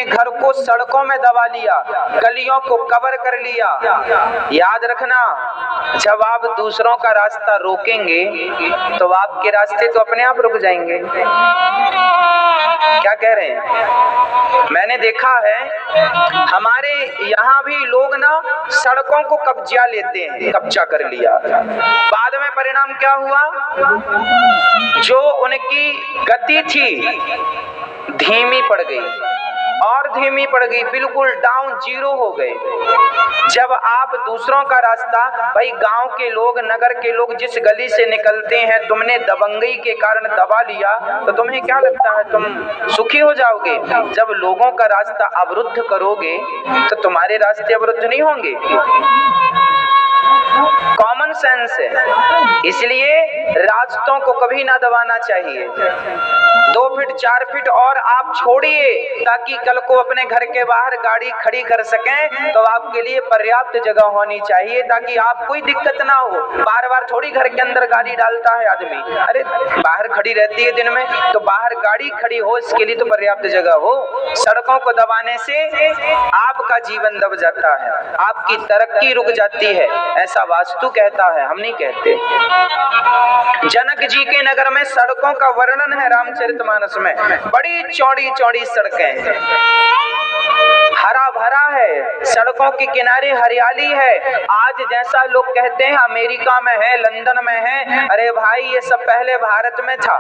अपने घर को सड़कों में दबा लिया, गलियों को कवर कर लिया। याद रखना, जब आप दूसरों का रास्ता रोकेंगे तो आपके रास्ते तो अपने आप रुक जाएंगे। क्या कह रहे हैं? मैंने देखा है हमारे यहाँ भी लोग ना सड़कों को कब्जा लेते हैं, कब्जा कर लिया। बाद में परिणाम क्या हुआ? जो उनकी गति थी धीमी पड़ गई और धीमी पड़ गई, बिल्कुल डाउन जीरो हो गए। जब आप दूसरों का रास्ता, भाई गांव के लोग, नगर के लोग जिस गली से निकलते हैं, तुमने दबंगई के कारण दबा लिया तो तुम्हें क्या लगता है तुम सुखी हो जाओगे? जब लोगों का रास्ता अवरुद्ध करोगे तो तुम्हारे रास्ते अवरुद्ध नहीं होंगे। कॉमन सेंस है। इसलिए रास्तों को कभी ना दबाना चाहिए। 2 फीट 4 फीट और आप छोड़िए ताकि कल को अपने घर के बाहर गाड़ी खड़ी कर सकें, तो आपके लिए पर्याप्त जगह होनी चाहिए ताकि आप कोई दिक्कत ना हो। बार बार थोड़ी घर के अंदर गाड़ी डालता है आदमी, अरे बाहर खड़ी रहती है दिन में, तो बाहर गाड़ी खड़ी हो इसके लिए तो पर्याप्त जगह हो। सड़कों को दबाने से आपका जीवन दब जाता है, आपकी तरक्की रुक जाती है, ऐसा वास्तु कहता है, हम नहीं कहते। जनक जी के नगर में सड़कों का वर्णन है रामचरितमानस में। बड़ी चौड़ी चौड़ी सड़कें, हरा भरा है, सड़कों के किनारे हरियाली है। आज जैसा लोग कहते हैं अमेरिका में है, लंदन में है, अरे भाई ये सब पहले भारत में था।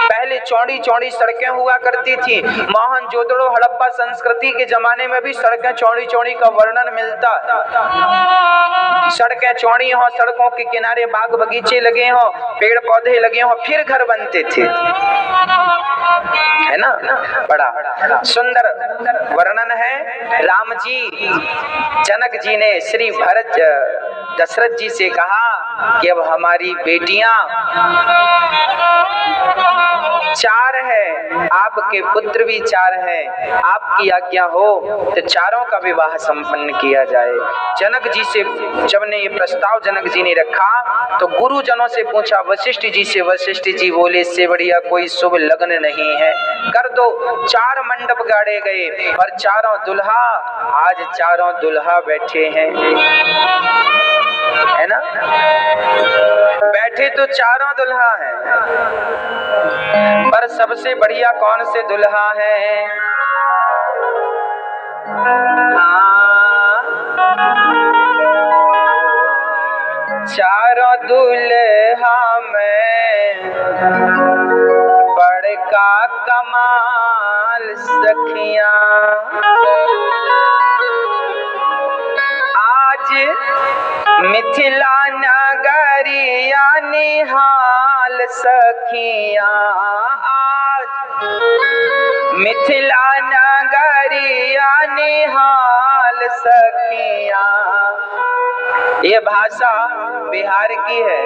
पहले चौड़ी चौड़ी सड़कें हुआ करती थी। मोहनजोदड़ो हड़प्पा संस्कृति के जमाने में भी सड़कें चौड़ी चौड़ी का वर्णन मिलता है। सड़कें चौड़ी हो, सड़कों के किनारे बाग बगीचे लगे हो, पेड़ पौधे लगे हो, फिर घर बनते थे, है ना। बड़ा सुंदर वर्णन है। राम जी, जनक जी ने श्री भरत दशरथ जी से कहा कि अब हमारी बेटियां 4 है, आपके पुत्र भी 4 हैं, आपकी आज्ञा हो तो चारों का विवाह संपन्न किया जाए। जनक जी से जब ने ये प्रस्ताव जनक जी ने रखा तो गुरुजनों से पूछा, वशिष्ठ जी से। वशिष्ठ जी बोले, इससे बढ़िया कोई शुभ लग्न नहीं है, कर दो। 4 मंडप गाड़े गए और चारों दुल्हा, आज चारों दुल्हा बैठे हैं, है ना। बैठे तो चारों दुल्हा हैं, पर सबसे बढ़िया कौन से दुल्हा है? चारों दुल्हा में बड़का कमाल सखियां, आज मिथिला नगरिया निहाल सखियां, आज मिथिला नगरिया निहाल सखियां। ये भाषा बिहार की है,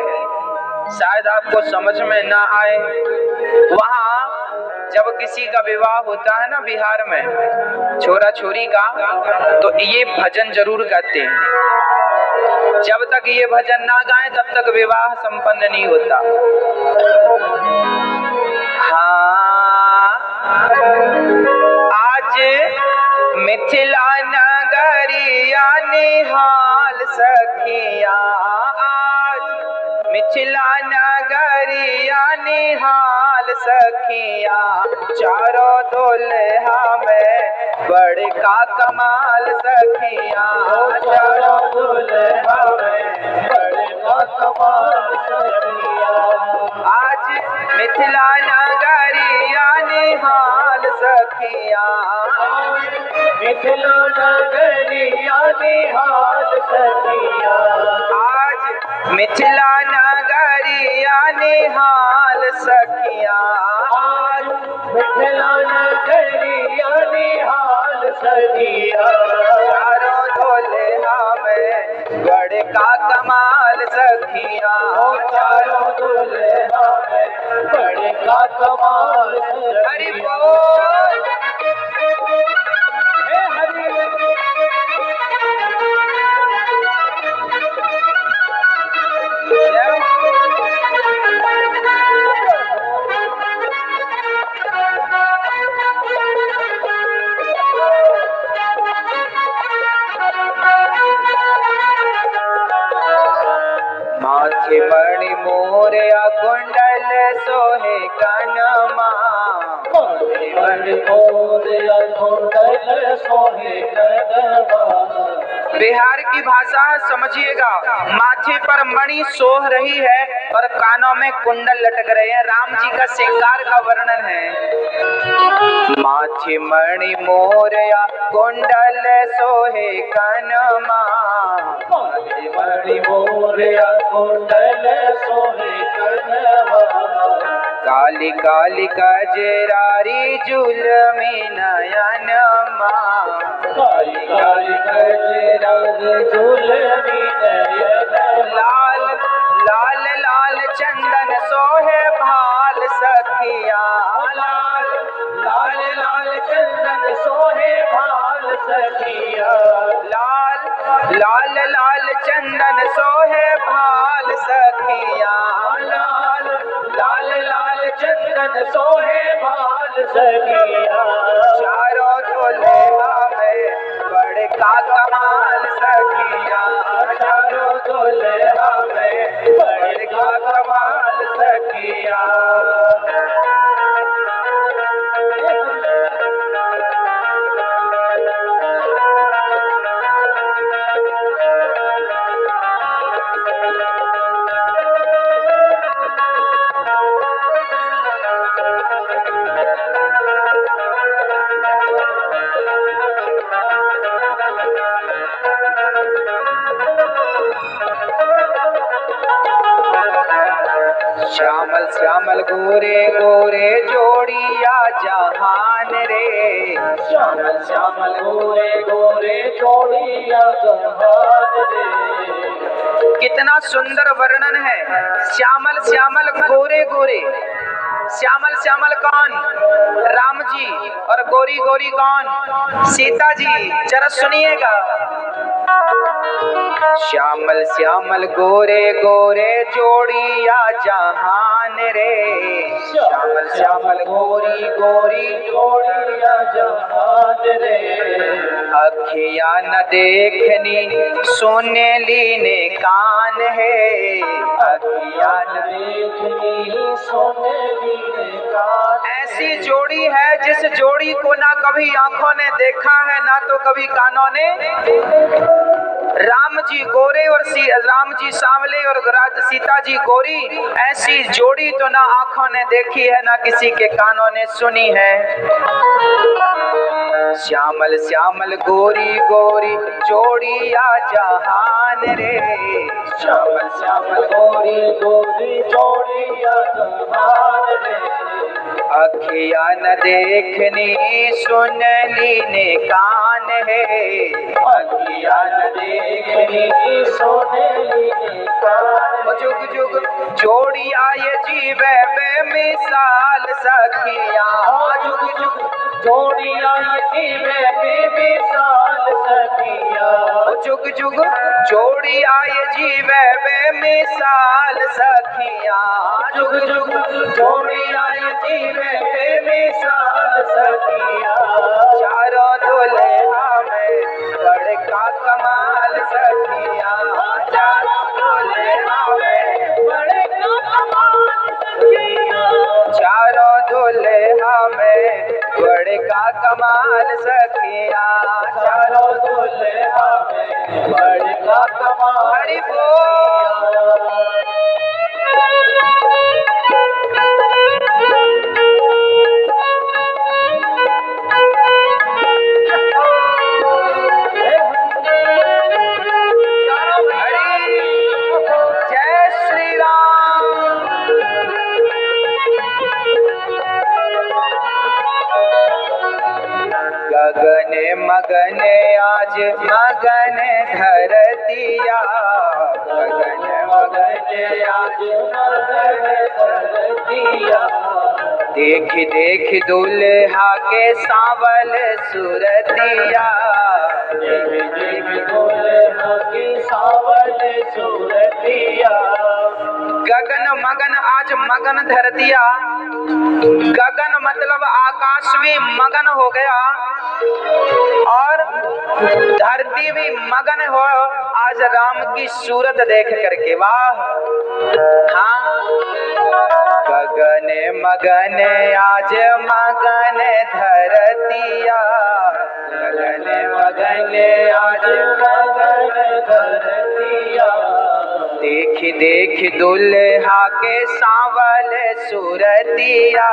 शायद आपको समझ में ना आए। वहाँ जब किसी का विवाह होता है ना बिहार में, छोरा छोरी का, तो ये भजन जरूर गाते हैं। जब तक ये भजन ना गाएं तब तक विवाह संपन्न नहीं होता। हाँ, आज मिथिला नगरिया निहाल सखिया, आज मिथिला नगरिया निहाल सखिया। चारों दुल्हा में बड़का कमाल सखिया, चारों दुल्हा में बड़का कमाल सखिया। आज मिथिला नगरिया निहाल सखिया, मिथिला नगरिया निहाल सखिया। आज मिथिला नगरिया निहाल सखिया, आज मिथिला नगरिया निहाल सखिया। चारों दुल्हा में बड़का कमाल सखिया, चारों दुल्हा में बड़का कमाल। हरि बोल, हे हरि। बिहार की भाषा है, समझिएगा। माथे पर मणि सोह रही है और कानों में कुंडल लटक रहे हैं। राम जी का श्रृंगार का वर्णन है। माथे मणि मोरया कुंडल सोहे कनमा, माथे मणि मोरया कुंडल सोहे कनमा, काली काली गजरारी जुलमी नयनमा, काली काली गजरारी जुलमी नयनमा, लाल लाल लाल चंदन सोहे भाल सखिया, लाल लाल लाल चंदन सोहे भाल सखिया, लाल लाल लाल चंदन सोहे भाल सखिया, लाल लाल लाल चंदन सोहे भाल सखिया, चारों दुल्हा में बड़का कमाल सखिया, चारों दुल्हा में बड़का कमाल सखिया। श्यामल श्यामल गोरे गोरे जोड़िया जहान रे, श्यामल श्यामल गोरे गोरे जोड़िया जहान रे। कितना सुंदर वर्णन है। श्यामल श्यामल गोरे गोरे, श्यामल श्यामल कौन? राम जी। और गोरी गोरी कौन? सीता जी। जरा सुनिएगा। श्यामल श्यामल गोरे गोरे जोड़िया जहान रे, श्यामल श्यामल गोरी गोरी जोड़िया जहान रे। अखियां न देखनी सुनेली ने कान है, अखियां न देखनी सुनेली ने कान। ऐसी जोड़ी है जिस जोड़ी को ना कभी आंखों ने देखा है ना तो कभी कानों ने। राम जी गोरे और राम जी सांवले और सीता जी गोरी, ऐसी जोड़ी तो ना आंखों ने देखी है ना किसी के कानों ने सुनी है। श्यामल श्यामल गोरी गोरी जोड़िया जहान रे, श्यामल श्यामल गोरी गोरी जोड़िया जहान रे। अखियां न देखनी सुनली ने कान है, अखियां न देखनी सुनली ने कान। जुग जुग जोड़िया ये जीवे बेमिसाल सखिया, जुग जुग जोड़िया ये जीवे बेमिसाल सखिया। जुग जुग जोड़िया ये जीवे बेमिसाल सखिया, जुग जुग जोड़िया ये जीवे बेमिसाल सखिया। चारों दुल्हा में बड़का कमाल सखिया, चारों दुल्हा में बड़का कमाल सखिया। चारों दुल्हा में बड़का कमाल सखिया, चारों दुल्हा में बड़का कमाल। हरि बोल। जय श्री राम। गगन मगन आज मगन धरतिया, गगन मगन आज मगन धरतिया। देख देख दुल्हा के सांवल सुरतिया, देख देख दुल्हा की सांवल सूरतिया। गगन मगन आज मगन धरतिया। गगन मतलब आकाश में मगन हो गया। और धरती भी मगन हो आज राम की सूरत देख करके। वाह, हाँ, गगन मगन आज मगन धरतिया, गगन मगन आज मगन धरतिया, देख देख दुल्हा के सांवल सूरतिया,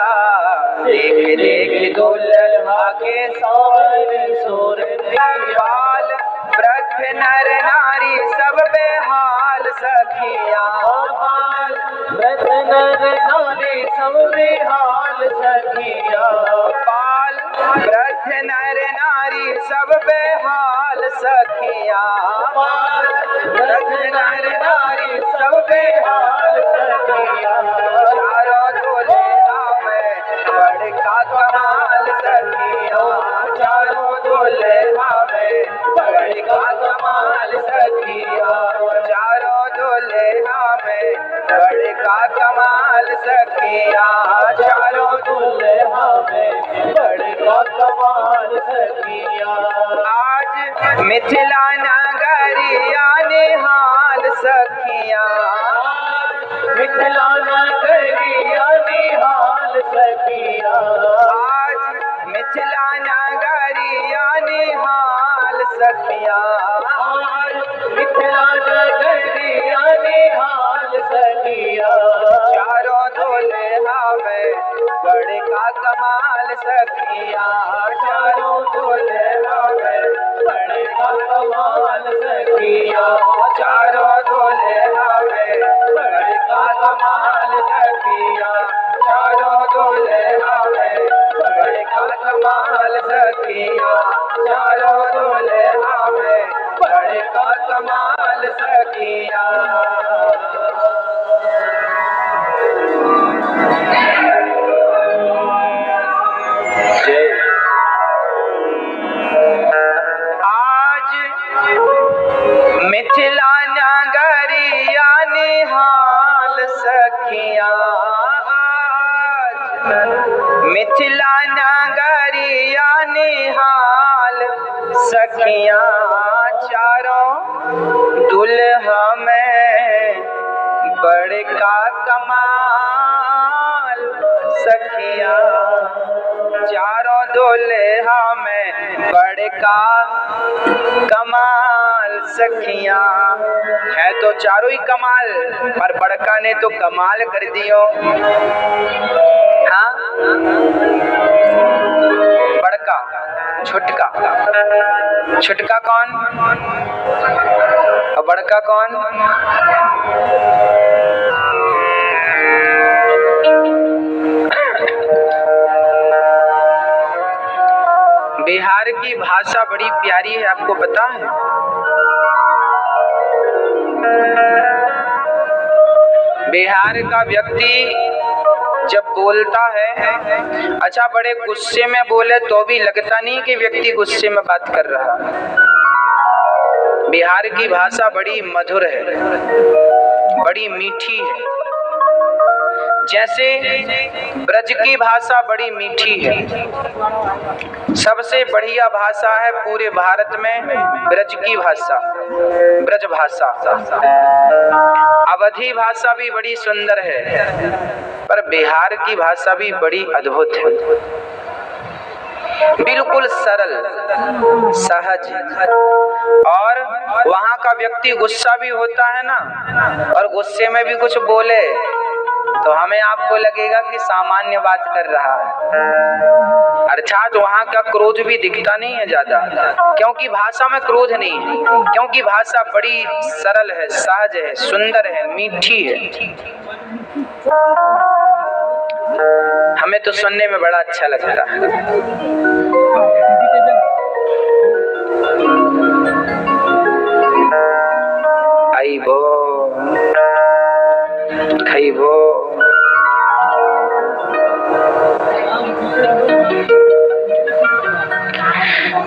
देख देख दुल्हा के सांवल सूरतिया, बाल वृद्ध नर नारी सब बेहाल सखिया, बाल वृद्ध नर नारी सब बेहाल सखिया, बाल वृद्ध नर नारी सब बेहाल सखिया, बाल वृद्ध नर नारी सब बेहाल सखिया, चारों दुल्हा में बड़का कमाल सखिया, चारों दुल्हा में बड़का कमाल सखिया, चारों दुल्हा में बड़का कमाल सखिया, चारों दुल्हा में बड़का कमाल सखिया। आज मिथिला नगरिया निहाल सखिया, मिथिला नगरिया निहाल सखिया, आज मिथिला नगरिया निहाल सखिया, मिथिला नगरिया निहाल सखिया, चारों दुल्हा में बड़का कमाल सखिया, चारों दुल्हा में बड़का कमाल सखिया, चारों दुल्हा में बड़का कमाल सखिया, चारों दुल्हा में बड़का कमाल सखिया, चारों दुल्हा में बड़का कमाल सखिया। आज मिथिला नगरिया निहाल सखिया, आज मिथिला नगरिया निहाल सखिया, चारों दुल्हा में बड़का कमाल सखिया, चारों दुल्हा में बड़का कमाल सखिया। है तो चारों ही कमाल, पर बड़का ने तो कमाल कर दियो। हाँ, बड़का छुटका, छुटका कौन और बड़का कौन? बिहार की भाषा बड़ी प्यारी है, आपको पता है? बिहार का व्यक्ति जब बोलता है, अच्छा बड़े गुस्से में बोले तो भी लगता नहीं कि व्यक्ति गुस्से में बात कर रहा है। बिहार की भाषा बड़ी मधुर है, बड़ी मीठी है। जैसे ब्रज की भाषा बड़ी मीठी है, सबसे बढ़िया भाषा है पूरे भारत में ब्रज की भाषा, ब्रज भाषा। अवधी भाषा भी बड़ी सुंदर है, पर बिहार की भाषा भी बड़ी अद्भुत है, बिल्कुल सरल सहज। और वहाँ का व्यक्ति गुस्सा भी होता है ना, और गुस्से में भी कुछ बोले तो हमें आपको लगेगा कि सामान्य बात कर रहा है। अर्थात वहाँ का क्रोध भी दिखता नहीं है ज्यादा, क्योंकि भाषा में क्रोध नहीं है, क्योंकि भाषा बड़ी सरल है, सहज है, सुंदर है, मीठी है। हमें तो सुनने में बड़ा अच्छा लगता है। आइबो खइबो,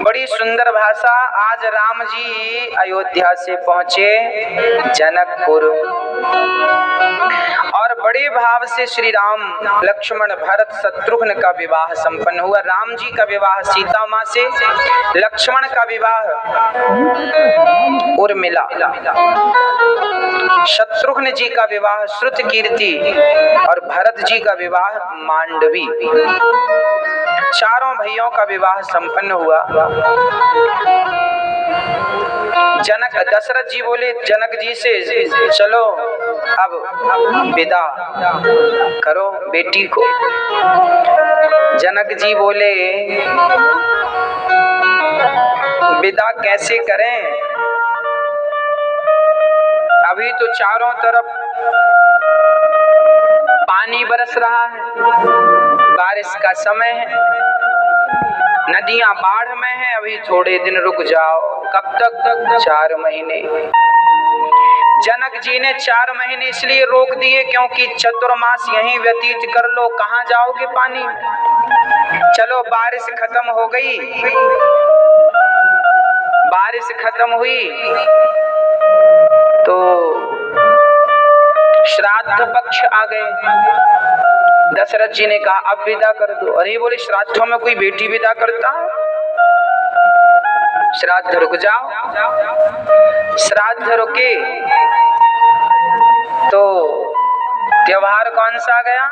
बड़ी सुंदर भाषा। आज राम जी अयोध्या से पहुंचे जनकपुर और बड़े भाव से श्री राम लक्ष्मण भरत शत्रुघ्न का विवाह संपन्न हुआ। राम जी का विवाह सीता माँ से, लक्ष्मण का विवाह उर्मिला, शत्रुघ्न जी का विवाह श्रुतकीर्ति और भरत जी का विवाह मांडवी। चारों भाइयों का विवाह संपन्न हुआ। जनक दशरथ जी बोले जनक जी से, चलो अब विदा करो बेटी को। जनक जी बोले विदा कैसे करें, अभी तो चारों तरफ पानी बरस रहा है, बारिश का समय है, नदियां बाढ़ में हैं, अभी थोड़े दिन रुक जाओ। कब तक? 4 महीने। जनक जी ने 4 महीने इसलिए रोक दिए क्योंकि चतुर्मास यहीं व्यतीत कर लो, कहाँ जाओगे पानी। चलो बारिश खत्म हो गई, बारिश खत्म हुई तो श्राद्ध पक्ष आ गए। दशरथ जी ने कहा अब विदा कर दो। अरे बोले श्राद्धों में कोई बेटी विदा करता है? श्राद्ध रुक जाओ। श्राद्ध रुके तो त्योहार कौन सा गया?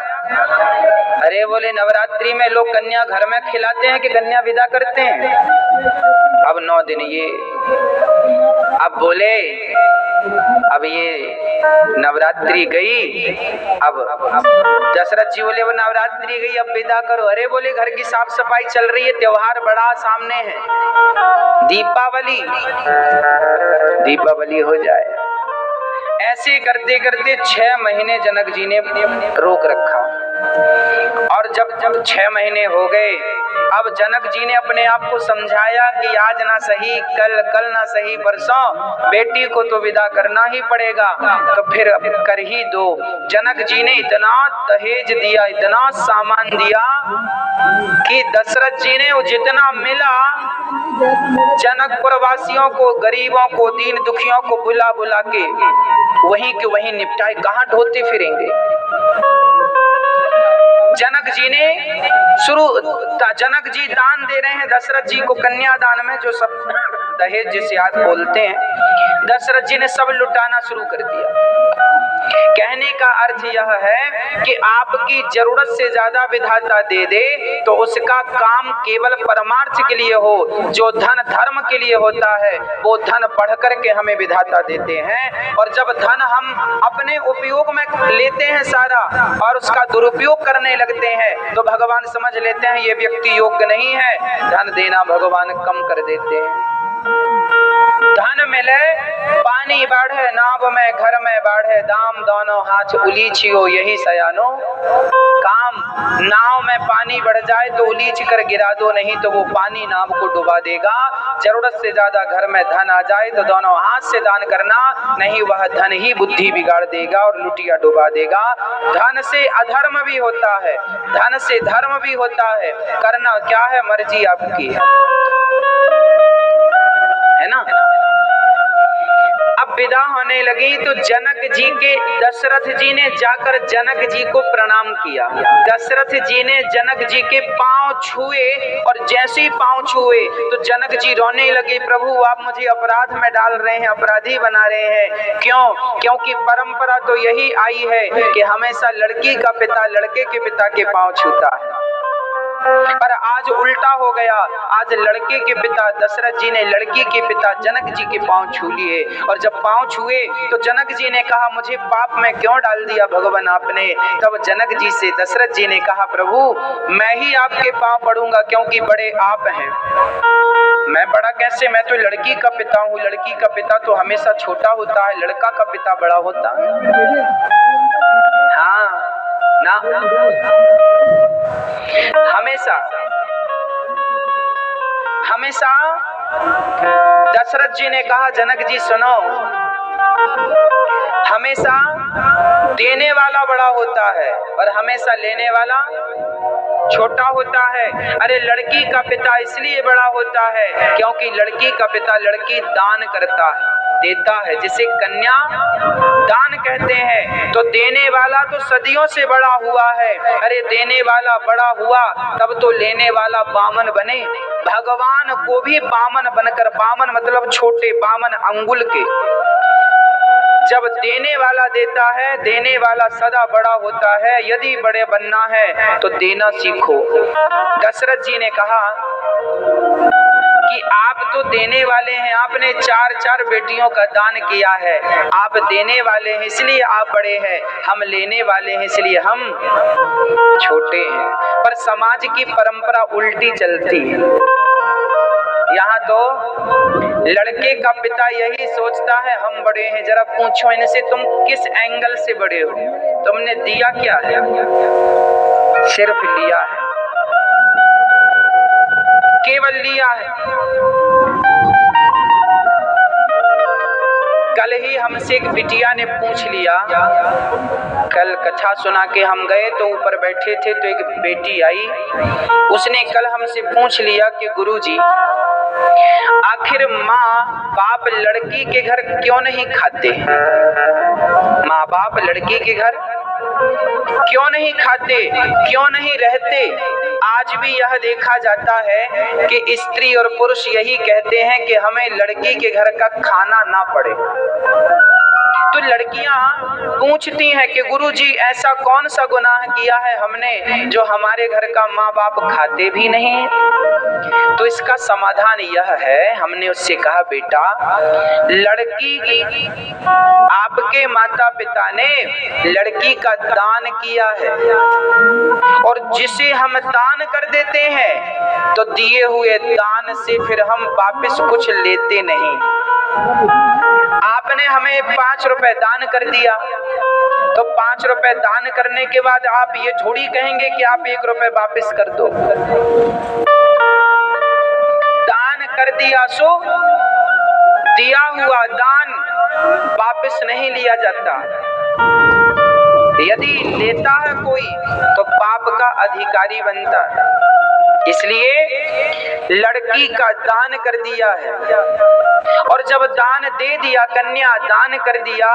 अरे बोले नवरात्रि में लोग कन्या घर में खिलाते हैं कि कन्या विदा करते हैं। अब 9 दिन ये, अब बोले अब ये नवरात्रि गई, अब दशरथ जी बोले वो नवरात्रि गई अब विदा करो। अरे बोले घर की साफ सफाई चल रही है, त्योहार बड़ा सामने है, दीपावली, दीपावली हो जाए। ऐसे करते करते 6 महीने जनक जी ने रोक रखा और जब 6 महीने हो गए, अब जनक जी ने अपने आप को समझाया कि आज ना सही कल ना सही परसों बेटी को तो विदा करना ही पड़ेगा, तो फिर कर ही दो। जनक जी ने इतना दहेज दिया, इतना सामान दिया कि दशरथ जी ने जितना मिला जनकपुर वासियों को, गरीबों को, दीन दुखियों को बुला बुला के वहीं के वहीं निपटाए। कहाँ ढोते फिरेंगे। जनक जी ने जनक जी दान दे रहे हैं दशरथ जी को, कन्यादान में जो सब दहेज जिसे आज बोलते हैं, दशरथ जी ने सब लुटाना शुरू कर दिया। कहने का अर्थ यह है कि आपकी जरूरत से ज्यादा विधाता दे दे तो उसका काम केवल परमार्थ के लिए हो। जो धन धर्म के लिए होता है वो धन पढ़ करके हमें विधाता देते हैं, और जब धन हम अपने उपयोग में लेते हैं सारा और उसका दुरुपयोग करने लगते हैं तो भगवान समझ लेते हैं ये व्यक्ति योग्य नहीं है, धन देना भगवान कम कर देते हैं। धन मिले पानी बाढ़े, नाव में घर में बाढ़े, दाम दोनों हाथ उलीचियो यही सयानो काम। नाव में पानी बढ़ जाए तो उलीच कर गिरा दो, नहीं तो वो पानी नाव को डुबा देगा। जरूरत से ज्यादा घर में धन आ जाए तो दोनों हाथ से दान करना, नहीं वह धन ही बुद्धि बिगाड़ देगा और लुटिया डुबा देगा। धन से अधर्म भी होता है, धन से धर्म भी होता है, करना क्या है मर्जी आपकी है ना। अब विदा होने लगी तो जनक जी के, दशरथ जी ने जाकर जनक जी को प्रणाम किया। दशरथ जी ने जनक जी के पांव छुए और जैसे ही पांव छुए तो जनक जी रोने लगे, प्रभु आप मुझे अपराध में डाल रहे हैं, अपराधी बना रहे हैं। क्यों? क्योंकि परंपरा तो यही आई है कि हमेशा लड़की का पिता लड़के के पिता के पांव छूता है, पर आज उल्टा हो गया। आज लड़के के पिता दशरथ जी ने लड़की के पिता जनक जी के पांव छू लिए, और जब पांव छुए तो जनक जी ने कहा मुझे पाप में क्यों डाल दिया भगवान आपने। तब जनक जी से दशरथ जी ने कहा प्रभु मैं ही आपके पांव पड़ूंगा क्योंकि बड़े आप हैं। मैं बड़ा कैसे, मैं तो लड़की का पिता हूँ, लड़की का पिता तो हमेशा छोटा होता है, लड़का का पिता बड़ा होता है। हाँ ना, हमेशा दशरथ जी ने कहा जनक जी सुनो, हमेशा देने वाला बड़ा होता है और हमेशा लेने वाला छोटा होता है। अरे लड़की का पिता इसलिए बड़ा होता है क्योंकि लड़की का पिता लड़की दान करता है, देता है, जिसे कन्या दान कहते हैं। तो देने वाला तो सदियों से बड़ा हुआ है। अरे देने वाला बड़ा हुआ तब तो लेने वाला बामन बने। भगवान को भी बामन बनकर, बामन मतलब छोटे, बामन अंगुल के, जब देने वाला देता है, देने वाला सदा बड़ा होता है। यदि बड़े बनना है तो देना सीखो। दशरथ जी ने कहा कि आप तो देने वाले हैं, आपने 4 बेटियों का दान किया है, आप देने वाले हैं इसलिए आप बड़े हैं, हम लेने वाले हैं इसलिए हम छोटे हैं। पर समाज की परंपरा उल्टी चलती है। यहाँ तो लड़के का पिता यही सोचता है हम बड़े हैं। जरा पूछो इनसे, तुम किस एंगल से बड़े हो? तुमने दिया क्या है? सिर्फ लिया है, केवल लिया है। कल ही हमसे एक बिटिया ने पूछ लिया, कल कथा सुना के हम गए तो ऊपर बैठे थे तो एक बेटी आई, उसने कल हमसे पूछ लिया कि गुरुजी आखिर माँ बाप लड़की के घर क्यों नहीं खाते? माँ बाप लड़की के घर क्यों नहीं खाते, क्यों नहीं रहते? आज भी यह देखा जाता है कि स्त्री और पुरुष यही कहते हैं कि हमें लड़की के घर का खाना ना पड़े। तो लड़कियां पूछती हैं कि गुरुजी ऐसा कौन सा गुनाह किया है हमने जो हमारे घर का माँ बाप खाते भी नहीं? तो इसका समाधान यह है, हमने उससे कहा बेटा लड़की आपके माता पिता ने लड़की का दान किया है, और जिसे हम दान कर देते हैं तो दिए हुए दान से फिर हम वापस कुछ लेते नहीं। आपने हमें 5 रुपए दान कर दिया तो 5 रुपए दान करने के बाद आप ये थोड़ी कहेंगे कि आप 1 रुपए वापस कर दो। दान कर दिया सो दिया हुआ दान वापस नहीं लिया जाता। यदि लेता है कोई तो पाप का अधिकारी बनता है। इसलिए लड़की का दान कर दिया है, और जब दान दे दिया, कन्या दान कर दिया,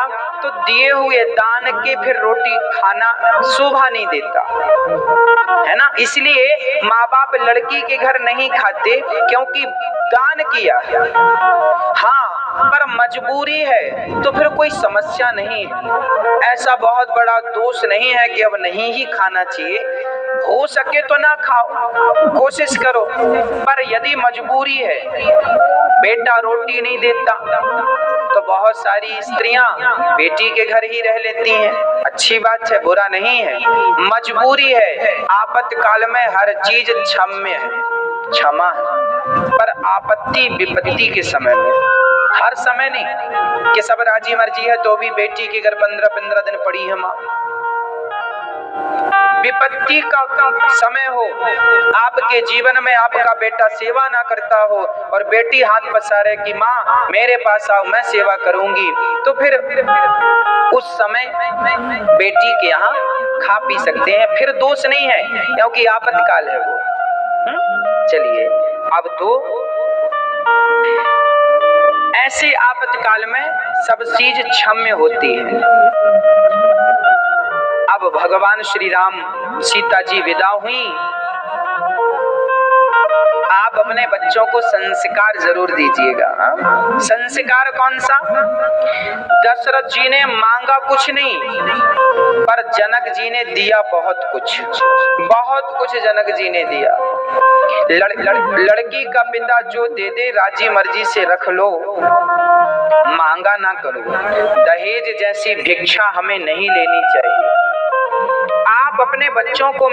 तो दिए हुए दान के फिर रोटी खाना शोभा नहीं देता है ना। इसलिए माँ बाप लड़की के घर नहीं खाते क्योंकि दान किया। हाँ, पर मजबूरी है तो फिर कोई समस्या नहीं है। ऐसा बहुत बड़ा दोष नहीं है कि अब नहीं ही खाना चाहिए। हो सके तो ना खाओ, कोशिश करो। पर यदि मजबूरी है, बेटा रोटी नहीं देता तो बहुत सारी स्त्रियां बेटी के घर ही रह लेती हैं। अच्छी बात है, बुरा नहीं है, मजबूरी है। आपातकाल में हर चीज क्षम्य है, क्षमा है, पर आपत्ति विपत्ति के समय में, हर समय नहीं कि सब राजी मर्जी है तो भी बेटी के घर 15-15 दिन पड़ी है माँ। विपत्ति का समय हो, आपके जीवन में आपका बेटा सेवा ना करता हो और बेटी हाथ पसारे कि माँ मेरे पास आओ मैं सेवा करूंगी, तो फिर उस समय बेटी के यहाँ खा पी सकते हैं, फिर दोष नहीं है क्योंकि आपातकाल है वो। चलिए, अब तो ऐसे आपातकाल में सब चीज क्षम्य होती है। अब भगवान श्री राम सीता जी विदा हुई। आप अपने बच्चों को संस्कार जरूर दीजिएगा। संस्कार कौन सा? दशरथ जी ने मांगा कुछ नहीं, पर जनक जी ने दिया बहुत कुछ, बहुत कुछ जनक जी ने दिया। लड़की का पिता जो दे दे राजी मर्जी से रख लो, मांगा ना करो। दहेज जैसी भिक्षा हमें नहीं लेनी चाहिए। आप अपने बच्चों को